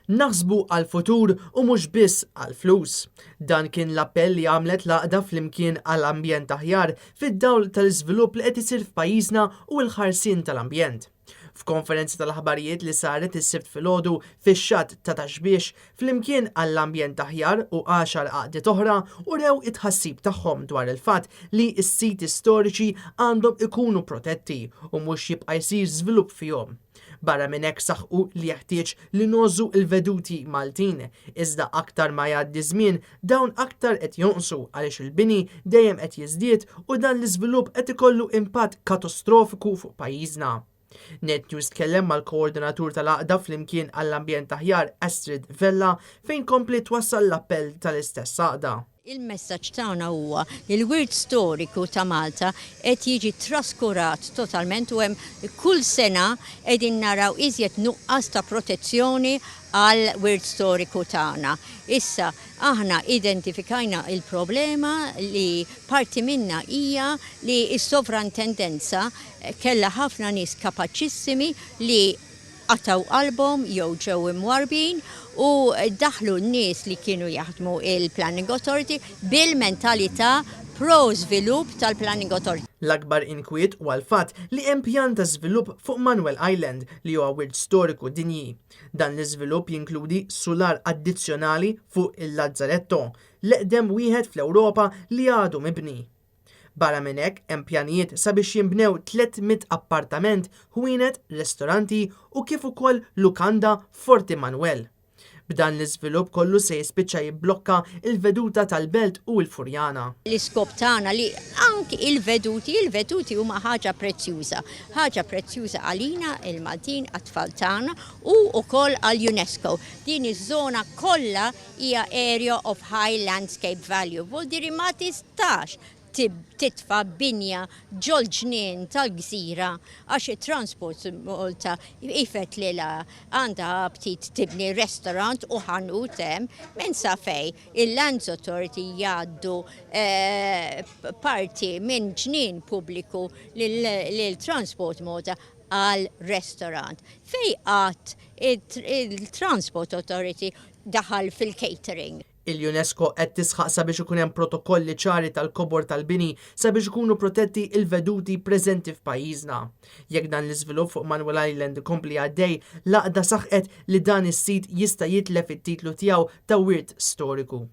Naħsbu għal-futur u mhux biss għal-flus. Dan kien l-appell li għamlet l-Għaqda flimkien għall-ambjent aħjar fid-dawl tal-iżvilupp li qed isir f'pajjiżna u l-ħarsien tal-ambjent. F'konferenza tal-aħbarijiet li saret is-sibt filgħodu fix-xatt ta' Taxbiex flimkien għall-ambjent aħjar u 10 għaqdiet oħra urew it-tħassib tagħhom dwar il-fatt li s-siti storiċi għandhom ikunu protetti u mhux jibqa' jsir żvilupp fihom. Barra minn hekk saħqu li jeħtieġ li nożu l-veduti Maltin, iżda aktar ma jgħaddi żmien dawn aktar qed jonqsu għaliex il-bini dejjem qed jiżdied u dan l-iżvilupp qed ikollu impatt katastrofiku fuq pajjiżna. NetNews tkellem mal-koordinatur tal-Għaqda flimkien għall-ambjent aħjar Astrid Vella fejn kompli twassal l-appell tal-istess Għaqda. Il-messaġġ tagħna huwa il-wirt storiku ta' Malta qed jiġi traskurat totalment u hemm kull sena qegħdin naraw iżjed nuqqas ta' protezzjoni għal wirt storiku tagħna. Issa aħna identifikajna il-problema li parti minna hija li s-sovrantendenza kellha ħafna nies kapaċissimi li qataw qalbhom jew ġew imwarbin u daħlu n-nies li kienu jaħdmu il-Planning Authority bil-mentalità pro-żvilupp tal-Planning Authority. L-akbar inkwiet huwa l-fatt li hemm pjan ta' żvilupp fuq Manuel Island li huwa wirt storiku dinji. Dan l-iżvilupp jinkludi sular addizzjonali fuq il-Lazzaretto, l-eqdem wieħed fl-Ewropa li għadu mibni. Barra minn hekk hemm pjanijiet sabiex jinbnew 300 appartament, ħwienet, ristoranti u kif ukoll lukanda Forti Manuel. B'dan l-iżvilupp kollu se jispiċċa jibblokka il-veduta tal-Belt u l-Furjana. L-iskop tagħna li anki il-veduti huma ħaġa prezzjuża għalina il-Maltin għat-tfal tagħna u wkoll għall-UNESCO. Din iż-żona kollha hija Area of High Landscape Value. Vuol ma tistax titfa' binja ġol-ġnien tal-gżira għax it-transport Malta ifet li għandha btit tibni restorant u ħanut hemm minn sa fej il-Lands Authority jgħaddu parti minn ġnien pubbliku lil-transport Malta għal restorant. Fej qatt il-Transport Authority daħal fil-catering. Il-UNESCO qed tisħaq sabiex ikun hemm protokolli ċari tal-kobor tal-bini sabiex ikunu protetti il-veduti preżenti f'pajjiżna. Jekk dan l-iżvilupp fuq Manuel Island ikompli għaddej, l-Għaqda saħqet li dan is-sit jista' jitlef it-titlu tiegħu ta' wirt storiku.